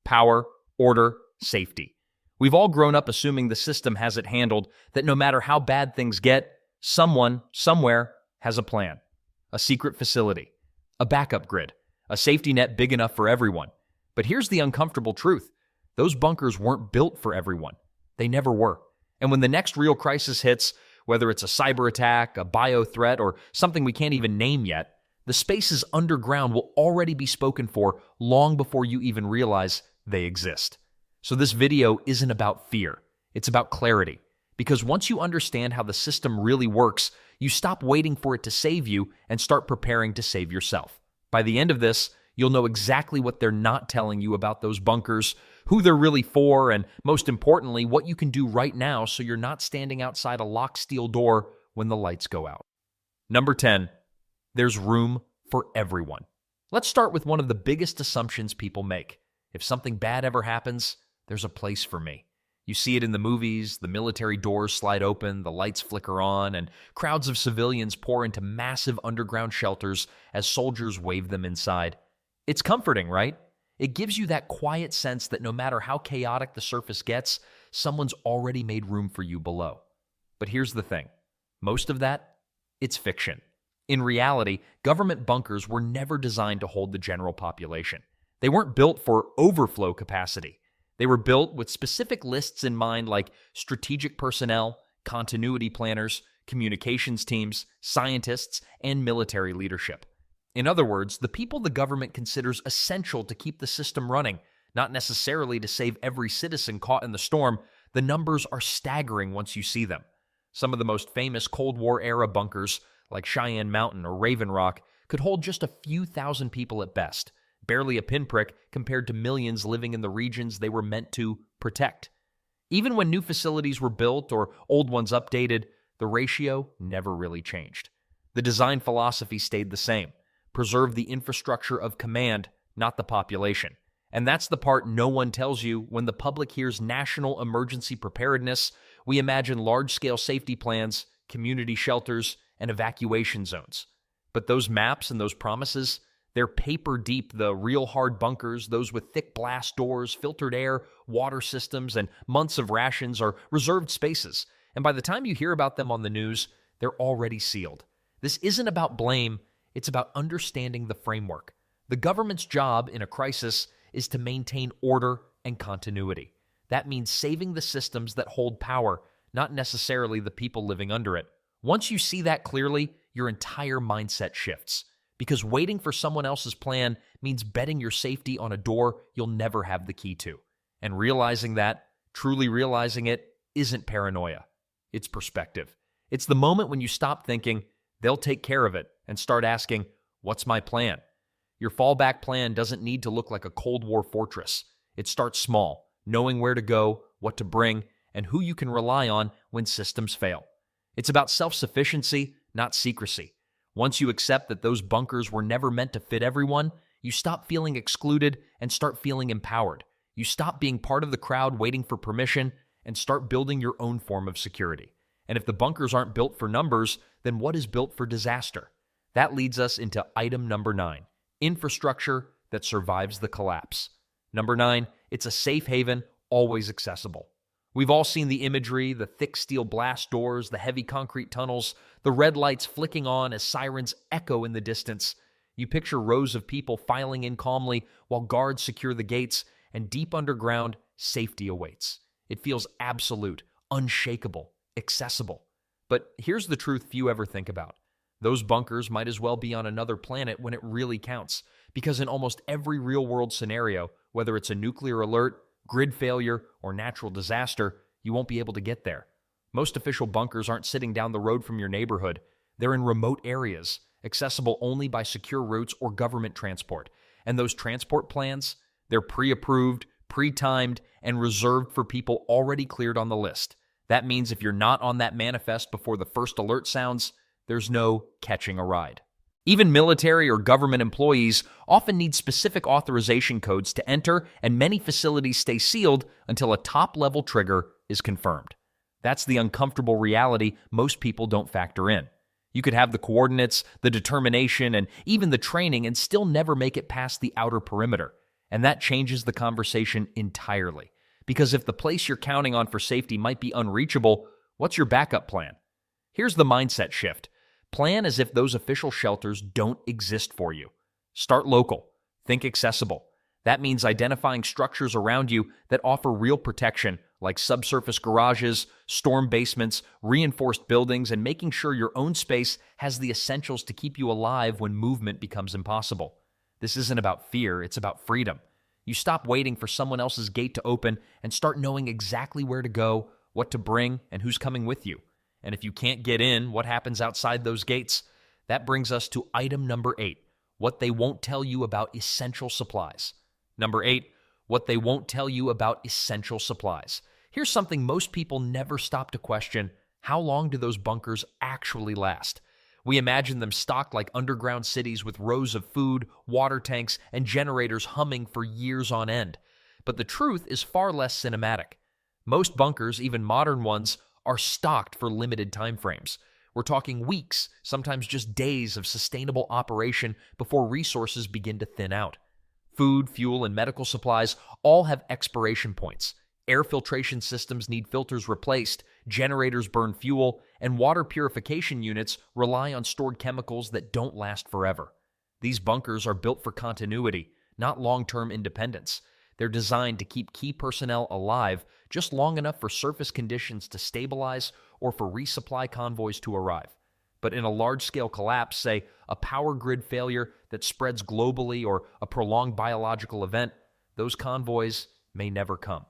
power, order, safety. We've all grown up assuming the system has it handled, that no matter how bad things get, someone, somewhere, has a plan. A secret facility. A backup grid. A safety net big enough for everyone. But here's the uncomfortable truth. Those bunkers weren't built for everyone. They never were. And when the next real crisis hits, whether it's a cyber attack, a bio threat, or something we can't even name yet, the spaces underground will already be spoken for long before you even realize they exist. So this video isn't about fear. It's about clarity. Because once you understand how the system really works, you stop waiting for it to save you and start preparing to save yourself. By the end of this, you'll know exactly what they're not telling you about those bunkers, who they're really for, and most importantly, what you can do right now so you're not standing outside a locked steel door when the lights go out. Number 10, there's room for everyone. Let's start with one of the biggest assumptions people make. If something bad ever happens, there's a place for me. You see it in the movies, the military doors slide open, the lights flicker on, and crowds of civilians pour into massive underground shelters as soldiers wave them inside. It's comforting, right? It gives you that quiet sense that no matter how chaotic the surface gets, someone's already made room for you below. But here's the thing. Most of that, it's fiction. In reality, government bunkers were never designed to hold the general population. They weren't built for overflow capacity. They were built with specific lists in mind, like strategic personnel, continuity planners, communications teams, scientists, and military leadership. In other words, the people the government considers essential to keep the system running, not necessarily to save every citizen caught in the storm. The numbers are staggering once you see them. Some of the most famous Cold War-era bunkers, like Cheyenne Mountain or Raven Rock, could hold just a few thousand people at best, barely a pinprick compared to millions living in the regions they were meant to protect. Even when new facilities were built or old ones updated, the ratio never really changed. The design philosophy stayed the same. Preserve the infrastructure of command, not the population. And that's the part no one tells you. When the public hears national emergency preparedness, we imagine large-scale safety plans, community shelters, and evacuation zones. But those maps and those promises, they're paper deep. The real hard bunkers, those with thick blast doors, filtered air, water systems, and months of rations, are reserved spaces. And by the time you hear about them on the news, they're already sealed. This isn't about blame. It's about understanding the framework. The government's job in a crisis is to maintain order and continuity. That means saving the systems that hold power, not necessarily the people living under it. Once you see that clearly, your entire mindset shifts. Because waiting for someone else's plan means betting your safety on a door you'll never have the key to. And realizing that, truly realizing it, isn't paranoia. It's perspective. It's the moment when you stop thinking, they'll take care of it, and start asking, what's my plan? Your fallback plan doesn't need to look like a Cold War fortress. It starts small, knowing where to go, what to bring, and who you can rely on when systems fail. It's about self-sufficiency, not secrecy. Once you accept that those bunkers were never meant to fit everyone, you stop feeling excluded and start feeling empowered. You stop being part of the crowd waiting for permission and start building your own form of security. And if the bunkers aren't built for numbers, then what is built for disaster? That leads us into item number 9, infrastructure that survives the collapse. Number 9, it's a safe haven, always accessible. We've all seen the imagery, the thick steel blast doors, the heavy concrete tunnels, the red lights flicking on as sirens echo in the distance. You picture rows of people filing in calmly while guards secure the gates, and deep underground, safety awaits. It feels absolute, unshakable, accessible. But here's the truth few ever think about. Those bunkers might as well be on another planet when it really counts, because in almost every real-world scenario, whether it's a nuclear alert, grid failure, or natural disaster, you won't be able to get there. Most official bunkers aren't sitting down the road from your neighborhood. They're in remote areas, accessible only by secure routes or government transport. And those transport plans, they're pre-approved, pre-timed, and reserved for people already cleared on the list. That means if you're not on that manifest before the first alert sounds, there's no catching a ride. Even military or government employees often need specific authorization codes to enter, and many facilities stay sealed until a top-level trigger is confirmed. That's the uncomfortable reality most people don't factor in. You could have the coordinates, the determination, and even the training and still never make it past the outer perimeter. And that changes the conversation entirely. Because if the place you're counting on for safety might be unreachable, what's your backup plan? Here's the mindset shift. Plan as if those official shelters don't exist for you. Start local. Think accessible. That means identifying structures around you that offer real protection, like subsurface garages, storm basements, reinforced buildings, and making sure your own space has the essentials to keep you alive when movement becomes impossible. This isn't about fear, it's about freedom. You stop waiting for someone else's gate to open and start knowing exactly where to go, what to bring, and who's coming with you. And if you can't get in, what happens outside those gates? That brings us to item number 8, what they won't tell you about essential supplies. Number 8, what they won't tell you about essential supplies. Here's something most people never stop to question. How long do those bunkers actually last? We imagine them stocked like underground cities with rows of food, water tanks, and generators humming for years on end. But the truth is far less cinematic. Most bunkers, even modern ones, are stocked for limited time frames. We're talking weeks, sometimes just days of sustainable operation before resources begin to thin out. Food, fuel, and medical supplies all have expiration points. Air filtration systems need filters replaced, generators burn fuel, and water purification units rely on stored chemicals that don't last forever. These bunkers are built for continuity, not long-term independence. They're designed to keep key personnel alive just long enough for surface conditions to stabilize or for resupply convoys to arrive. But in a large-scale collapse, say a power grid failure that spreads globally or a prolonged biological event, those convoys may never come.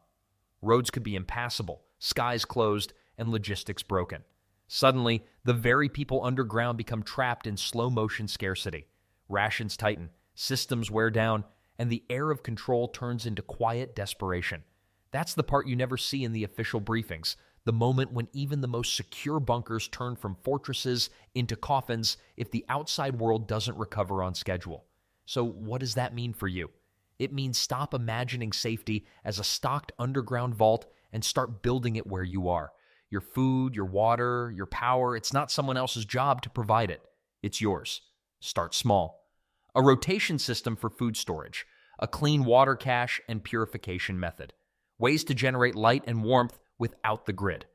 Roads could be impassable, skies closed, and logistics broken. Suddenly, the very people underground become trapped in slow-motion scarcity. Rations tighten, systems wear down, and the air of control turns into quiet desperation. That's the part you never see in the official briefings, the moment when even the most secure bunkers turn from fortresses into coffins if the outside world doesn't recover on schedule. So what does that mean for you? It means stop imagining safety as a stocked underground vault and start building it where you are. Your food, your water, your power, it's not someone else's job to provide it. It's yours. Start small. A rotation system for food storage, a clean water cache and purification method. Ways to generate light and warmth without the grid.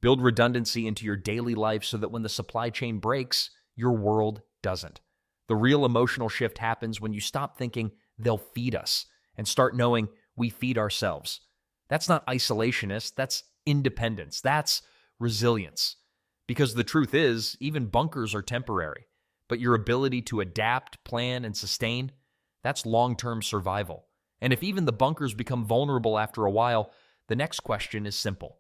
Build redundancy into your daily life so that when the supply chain breaks, your world doesn't. The real emotional shift happens when you stop thinking they'll feed us and start knowing we feed ourselves. That's not isolationist, that's independence, that's resilience. Because the truth is, even bunkers are temporary, but your ability to adapt, plan, and sustain, that's long-term survival. And if even the bunkers become vulnerable after a while, the next question is simple.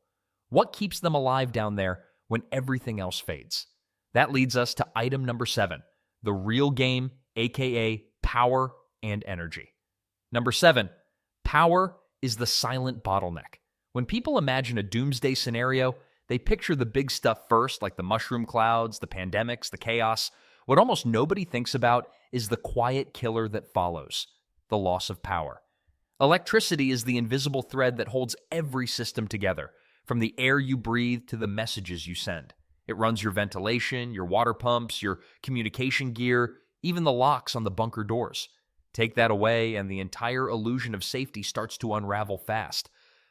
What keeps them alive down there when everything else fades? That leads us to item number 7, the real game, aka power and energy. Number 7, power is the silent bottleneck. When people imagine a doomsday scenario, they picture the big stuff first, like the mushroom clouds, the pandemics, the chaos. What almost nobody thinks about is the quiet killer that follows, the loss of power. Electricity is the invisible thread that holds every system together, from the air you breathe to the messages you send. It runs your ventilation, your water pumps, your communication gear, even the locks on the bunker doors. Take that away, and the entire illusion of safety starts to unravel fast.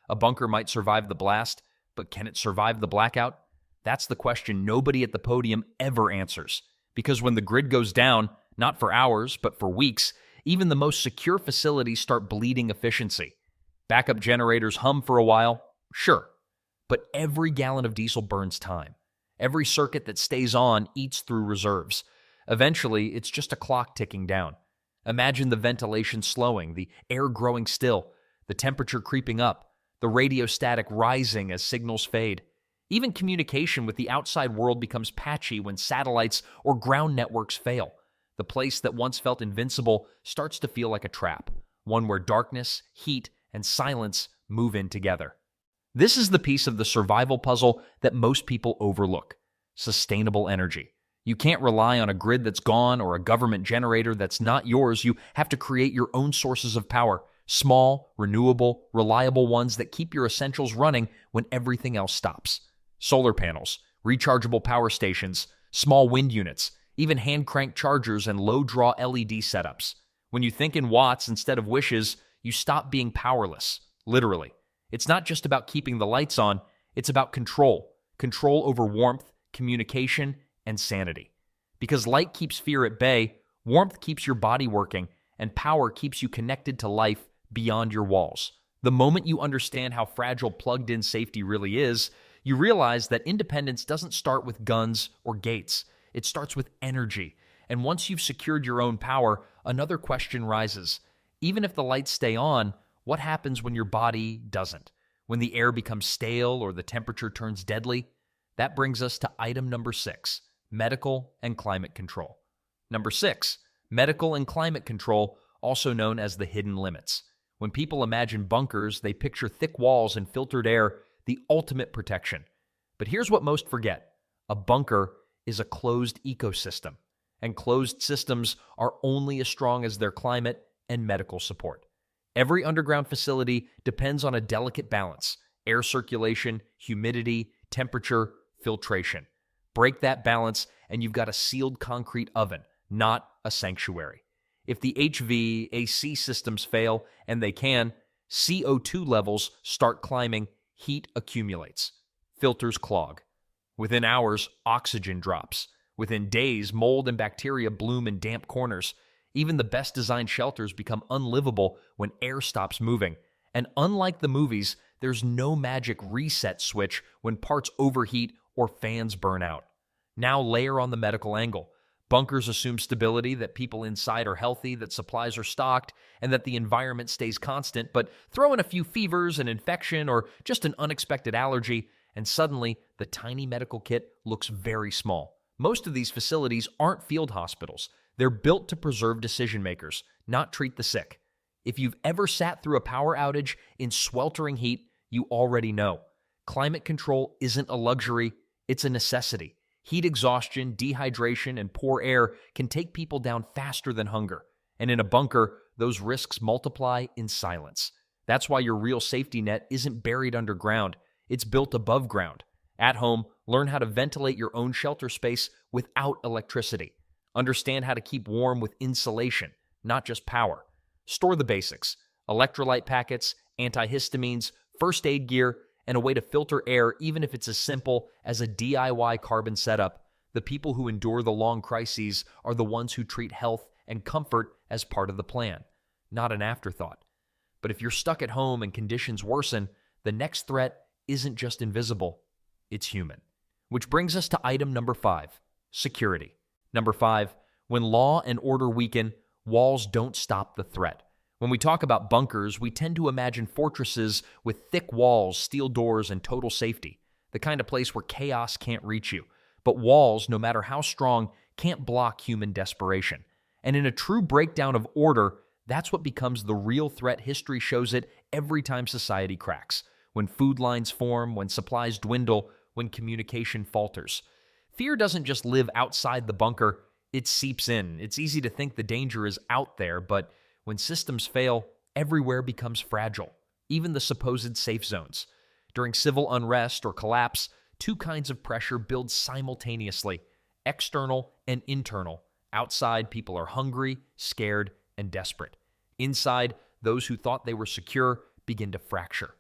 A bunker might survive the blast, but can it survive the blackout? That's the question nobody at the podium ever answers. Because when the grid goes down, not for hours, but for weeks, even the most secure facilities start bleeding efficiency. Backup generators hum for a while, sure. But every gallon of diesel burns time. Every circuit that stays on eats through reserves. Eventually, it's just a clock ticking down. Imagine the ventilation slowing, the air growing still, the temperature creeping up, the radio static rising as signals fade. Even communication with the outside world becomes patchy when satellites or ground networks fail. The place that once felt invincible starts to feel like a trap, one where darkness, heat, and silence move in together. This is the piece of the survival puzzle that most people overlook: sustainable energy. You can't rely on a grid that's gone or a government generator that's not yours. You have to create your own sources of power, small, renewable, reliable ones that keep your essentials running when everything else stops. Solar panels, rechargeable power stations, small wind units, even hand-crank chargers and low-draw LED setups. When you think in watts instead of wishes, You stop being powerless, literally. It's not just about keeping the lights on, it's about control. Control over warmth, communication, and sanity. Because light keeps fear at bay, warmth keeps your body working, and power keeps you connected to life beyond your walls. The moment you understand how fragile plugged-in safety really is, you realize that independence doesn't start with guns or gates. It starts with energy. And once you've secured your own power, another question rises. Even if the lights stay on, what happens when your body doesn't? When the air becomes stale or the temperature turns deadly? That brings us to item number 6, medical and climate control. Number 6, medical and climate control, also known as the hidden limits. When people imagine bunkers, they picture thick walls and filtered air, the ultimate protection. But here's what most forget. A bunker is a closed ecosystem, and closed systems are only as strong as their climate and medical support. Every underground facility depends on a delicate balance: air circulation, humidity, temperature, filtration. Break that balance, and you've got a sealed concrete oven, not a sanctuary. If the HVAC systems fail, and they can, CO2 levels start climbing, heat accumulates. Filters clog. Within hours, oxygen drops. Within days, mold and bacteria bloom in damp corners. Even the best designed shelters become unlivable when air stops moving. And unlike the movies, there's no magic reset switch when parts overheat or fans burn out. Now layer on the medical angle. Bunkers assume stability, that people inside are healthy, that supplies are stocked, and that the environment stays constant, but throw in a few fevers, an infection, or just an unexpected allergy, and suddenly the tiny medical kit looks very small. Most of these facilities aren't field hospitals. They're built to preserve decision makers, not treat the sick. If you've ever sat through a power outage in sweltering heat, you already know. Climate control isn't a luxury, it's a necessity. Heat exhaustion, dehydration, and poor air can take people down faster than hunger. And in a bunker, those risks multiply in silence. That's why your real safety net isn't buried underground. It's built above ground. At home, learn how to ventilate your own shelter space without electricity. Understand how to keep warm with insulation, not just power. Store the basics: electrolyte packets, antihistamines, first aid gear, and a way to filter air, even if it's as simple as a DIY carbon setup. The people who endure the long crises are the ones who treat health and comfort as part of the plan, not an afterthought. But if you're stuck at home and conditions worsen, the next threat isn't just invisible, it's human. Which brings us to item number 5, security. Number 5, when law and order weaken, walls don't stop the threat. When we talk about bunkers, we tend to imagine fortresses with thick walls, steel doors, and total safety, the kind of place where chaos can't reach you. But walls, no matter how strong, can't block human desperation. And in a true breakdown of order, that's what becomes the real threat. History shows it every time society cracks. When food lines form, when supplies dwindle, when communication falters. Fear doesn't just live outside the bunker, it seeps in. It's easy to think the danger is out there, but when systems fail, everywhere becomes fragile, even the supposed safe zones. During civil unrest or collapse, two kinds of pressure build simultaneously: external and internal. Outside, people are hungry, scared, and desperate. Inside, those who thought they were secure begin to fracture.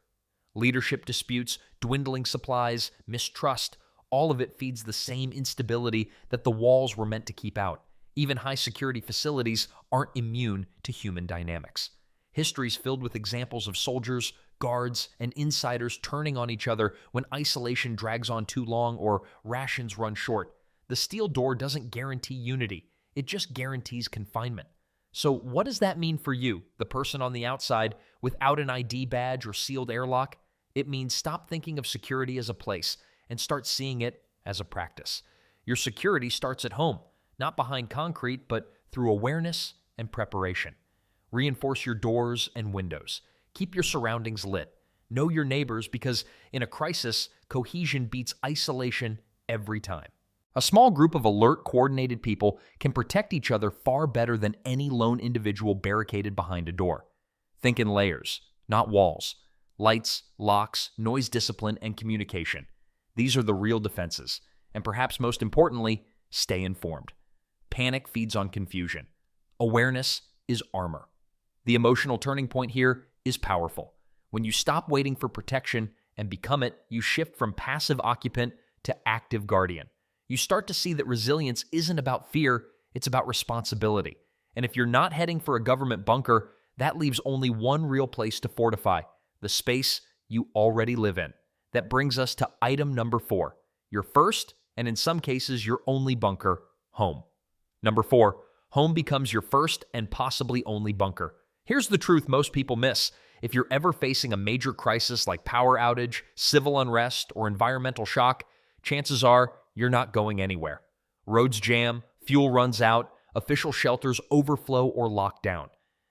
Leadership disputes, dwindling supplies, mistrust, all of it feeds the same instability that the walls were meant to keep out. Even high-security facilities aren't immune to human dynamics. History's filled with examples of soldiers, guards, and insiders turning on each other when isolation drags on too long or rations run short. The steel door doesn't guarantee unity. It just guarantees confinement. So what does that mean for you, the person on the outside, without an ID badge or sealed airlock? It means stop thinking of security as a place and start seeing it as a practice. Your security starts at home, not behind concrete, but through awareness and preparation. Reinforce your doors and windows. Keep your surroundings lit. Know your neighbors, because in a crisis, cohesion beats isolation every time. A small group of alert, coordinated people can protect each other far better than any lone individual barricaded behind a door. Think in layers, not walls. Lights, locks, noise discipline, and communication. These are the real defenses. And perhaps most importantly, stay informed. Panic feeds on confusion. Awareness is armor. The emotional turning point here is powerful. When you stop waiting for protection and become it, you shift from passive occupant to active guardian. You start to see that resilience isn't about fear, it's about responsibility. And if you're not heading for a government bunker, that leaves only one real place to fortify: the space you already live in. That brings us to item number 4, your first, and in some cases, your only bunker: home. Number 4, home becomes your first and possibly only bunker. Here's the truth most people miss. If you're ever facing a major crisis like power outage, civil unrest, or environmental shock, chances are you're not going anywhere. Roads jam, fuel runs out, official shelters overflow or lock down.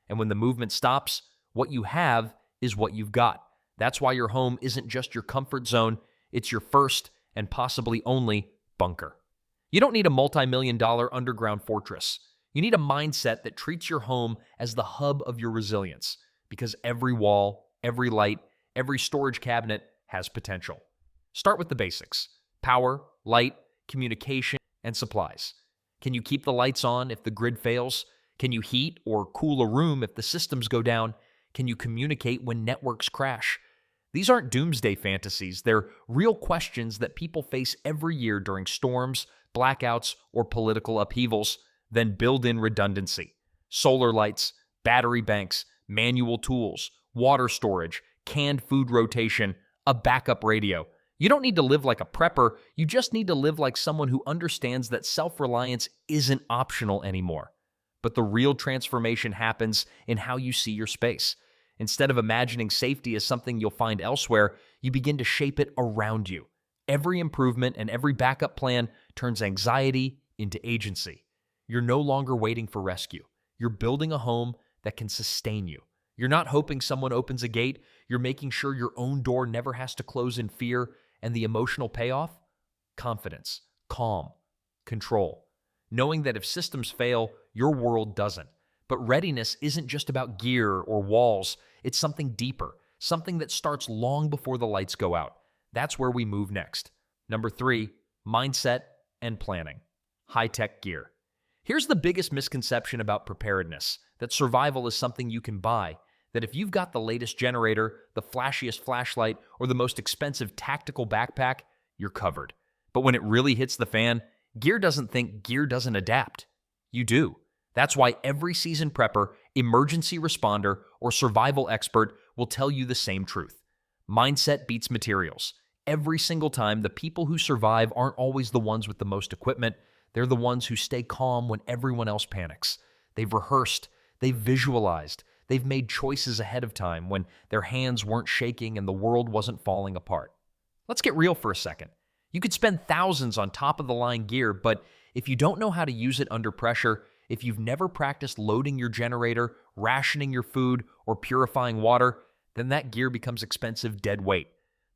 And when the movement stops, what you have is what you've got. That's why your home isn't just your comfort zone, it's your first and possibly only bunker. You don't need a multi-million-dollar underground fortress. You need a mindset that treats your home as the hub of your resilience, because every wall, every light, every storage cabinet has potential. Start with the basics: power, light, communication, and supplies. Can you keep the lights on if the grid fails? Can you heat or cool a room if the systems go down? Can you communicate when networks crash? These aren't doomsday fantasies. They're real questions that people face every year during storms, blackouts, or political upheavals. Then build in redundancy: solar lights, battery banks, manual tools, water storage, canned food rotation, a backup radio. You don't need to live like a prepper, you just need to live like someone who understands that self-reliance isn't optional anymore. But the real transformation happens in how you see your space. Instead of imagining safety as something you'll find elsewhere, you begin to shape it around you. Every improvement and every backup plan turns anxiety into agency. You're no longer waiting for rescue. You're building a home that can sustain you. You're not hoping someone opens a gate. You're making sure your own door never has to close in fear. And the emotional payoff? Confidence, calm, control. Knowing that if systems fail, your world doesn't. But readiness isn't just about gear or walls. It's something deeper, something that starts long before the lights go out. That's where we move next. Number 3, mindset and planning. High-tech gear. Here's the biggest misconception about preparedness: that survival is something you can buy. That if you've got the latest generator, the flashiest flashlight, or the most expensive tactical backpack, you're covered. But when it really hits the fan, gear doesn't think, gear doesn't adapt. You do. That's why every seasoned prepper, emergency responder, or survival expert will tell you the same truth. Mindset beats materials. Every single time, the people who survive aren't always the ones with the most equipment. They're the ones who stay calm when everyone else panics. They've rehearsed, they've visualized, they've made choices ahead of time when their hands weren't shaking and the world wasn't falling apart. Let's get real for a second. You could spend thousands on top-of-the-line gear, but if you don't know how to use it under pressure, if you've never practiced loading your generator, rationing your food, or purifying water, then that gear becomes expensive dead weight.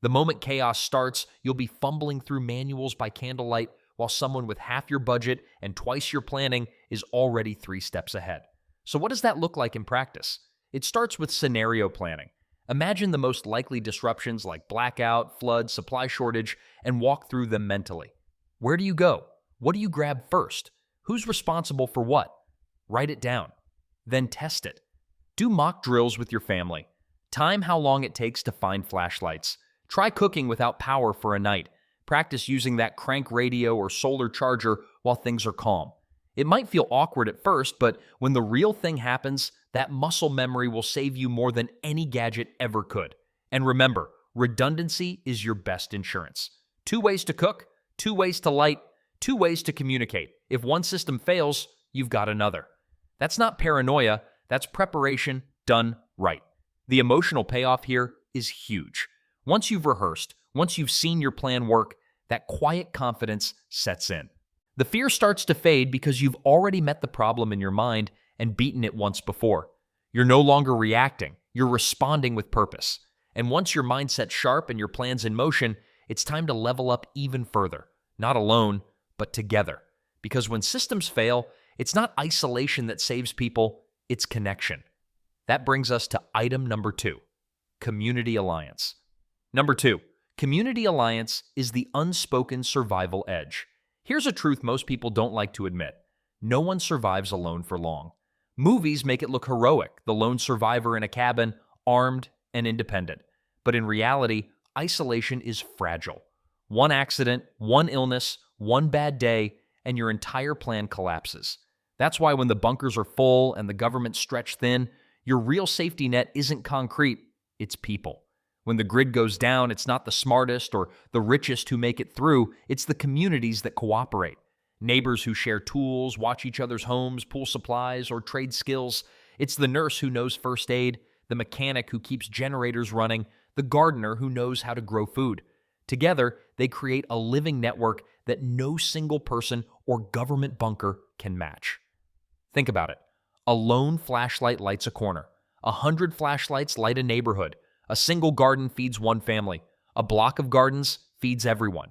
The moment chaos starts, you'll be fumbling through manuals by candlelight while someone with half your budget and twice your planning is already 3 steps ahead. So what does that look like in practice? It starts with scenario planning. Imagine the most likely disruptions like blackout, flood, supply shortage, and walk through them mentally. Where do you go? What do you grab first? Who's responsible for what? Write it down. Then test it. Do mock drills with your family. Time how long it takes to find flashlights. Try cooking without power for a night. Practice using that crank radio or solar charger while things are calm. It might feel awkward at first, but when the real thing happens, that muscle memory will save you more than any gadget ever could. And remember, redundancy is your best insurance. 2 ways to cook, 2 ways to light, 2 ways to communicate. If one system fails, you've got another. That's not paranoia, that's preparation done right. The emotional payoff here is huge. Once you've rehearsed, once you've seen your plan work, that quiet confidence sets in. The fear starts to fade because you've already met the problem in your mind and beaten it once before. You're no longer reacting, you're responding with purpose. And once your mindset's sharp and your plan's in motion, it's time to level up even further. Not alone, but together. Because when systems fail, it's not isolation that saves people, it's connection. That brings us to item number 2, community alliance. Number 2, community alliance is the unspoken survival edge. Here's a truth most people don't like to admit. No one survives alone for long. Movies make it look heroic, the lone survivor in a cabin, armed and independent. But in reality, isolation is fragile. One accident, one illness, one bad day, and your entire plan collapses. That's why when the bunkers are full and the government stretched thin, your real safety net isn't concrete, it's people. When the grid goes down, it's not the smartest or the richest who make it through, it's the communities that cooperate. Neighbors who share tools, watch each other's homes, pool supplies, or trade skills. It's the nurse who knows first aid, the mechanic who keeps generators running, the gardener who knows how to grow food. Together, they create a living network that no single person or government bunker can match. Think about it. A lone flashlight lights a corner. 100 flashlights light a neighborhood. A single garden feeds one family. A block of gardens feeds everyone.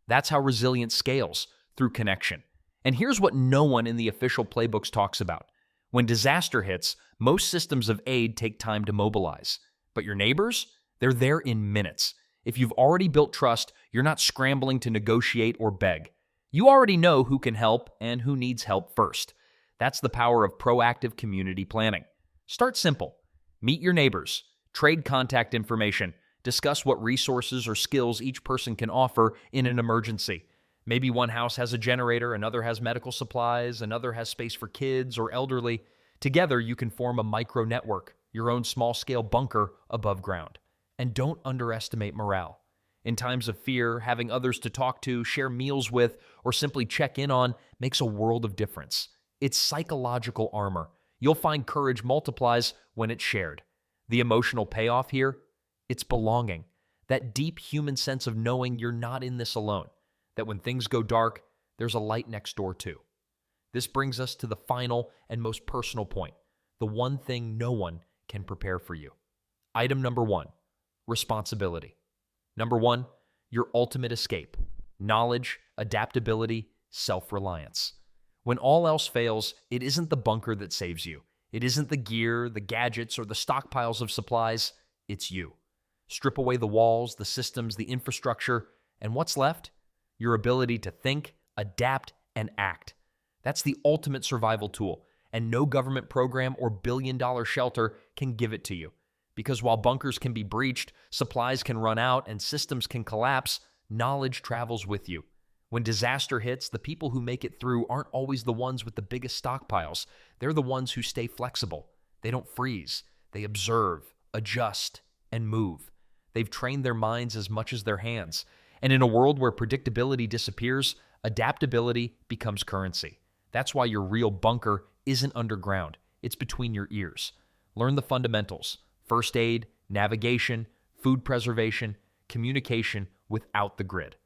That's how resilience scales, through connection. And here's what no one in the official playbooks talks about. When disaster hits, most systems of aid take time to mobilize. But your neighbors? They're there in minutes. If you've already built trust, you're not scrambling to negotiate or beg. You already know who can help and who needs help first. That's the power of proactive community planning. Start simple. Meet your neighbors. Trade contact information. Discuss what resources or skills each person can offer in an emergency. Maybe one house has a generator, another has medical supplies, another has space for kids or elderly. Together, you can form a micro network, your own small-scale bunker above ground. And don't underestimate morale. In times of fear, having others to talk to, share meals with, or simply check in on makes a world of difference. It's psychological armor. You'll find courage multiplies when it's shared. The emotional payoff here? It's belonging. That deep human sense of knowing you're not in this alone. That when things go dark, there's a light next door too. This brings us to the final and most personal point. The one thing no one can prepare for you. Item number 1. Responsibility. Number 1, your ultimate escape. Knowledge, adaptability, self-reliance. When all else fails, it isn't the bunker that saves you. It isn't the gear, the gadgets, or the stockpiles of supplies. It's you. Strip away the walls, the systems, the infrastructure, and what's left? Your ability to think, adapt, and act. That's the ultimate survival tool, and no government program or billion-dollar shelter can give it to you. Because while bunkers can be breached, supplies can run out, and systems can collapse, knowledge travels with you. When disaster hits, the people who make it through aren't always the ones with the biggest stockpiles. They're the ones who stay flexible. They don't freeze. They observe, adjust, and move. They've trained their minds as much as their hands. And in a world where predictability disappears, adaptability becomes currency. That's why your real bunker isn't underground. It's between your ears. Learn the fundamentals: first aid, navigation, food preservation, communication without the grid.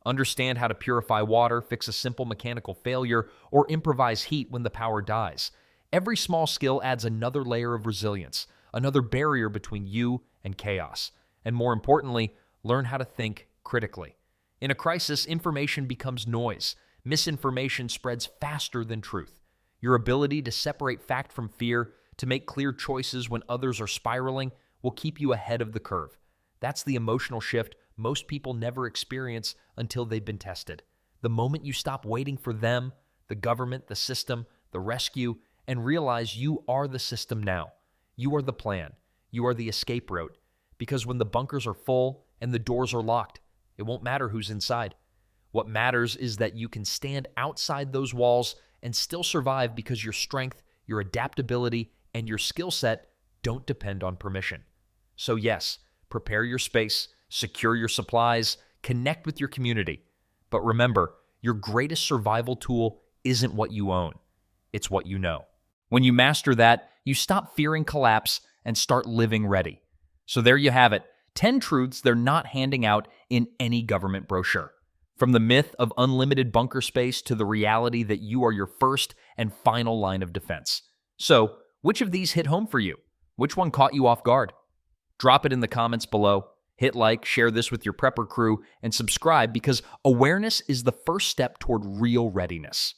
Understand how to purify water, fix a simple mechanical failure, or improvise heat when the power dies. Every small skill adds another layer of resilience, another barrier between you and chaos. And more importantly, learn how to think critically. In a crisis, information becomes noise. Misinformation spreads faster than truth. Your ability to separate fact from fear, to make clear choices when others are spiraling, will keep you ahead of the curve. That's the emotional shift most people never experience until they've been tested. The moment you stop waiting for them, the government, the system, the rescue, and realize you are the system now. You are the plan. You are the escape route. Because when the bunkers are full and the doors are locked, it won't matter who's inside. What matters is that you can stand outside those walls and still survive because your strength, your adaptability, and your skill set don't depend on permission. So yes, prepare your space, secure your supplies, connect with your community. But remember, your greatest survival tool isn't what you own. It's what you know. When you master that, you stop fearing collapse and start living ready. So there you have it, 10 truths they're not handing out in any government brochure. From the myth of unlimited bunker space to the reality that you are your first and final line of defense. So, which of these hit home for you? Which one caught you off guard? Drop it in the comments below. Hit like, share this with your prepper crew, and subscribe because awareness is the first step toward real readiness.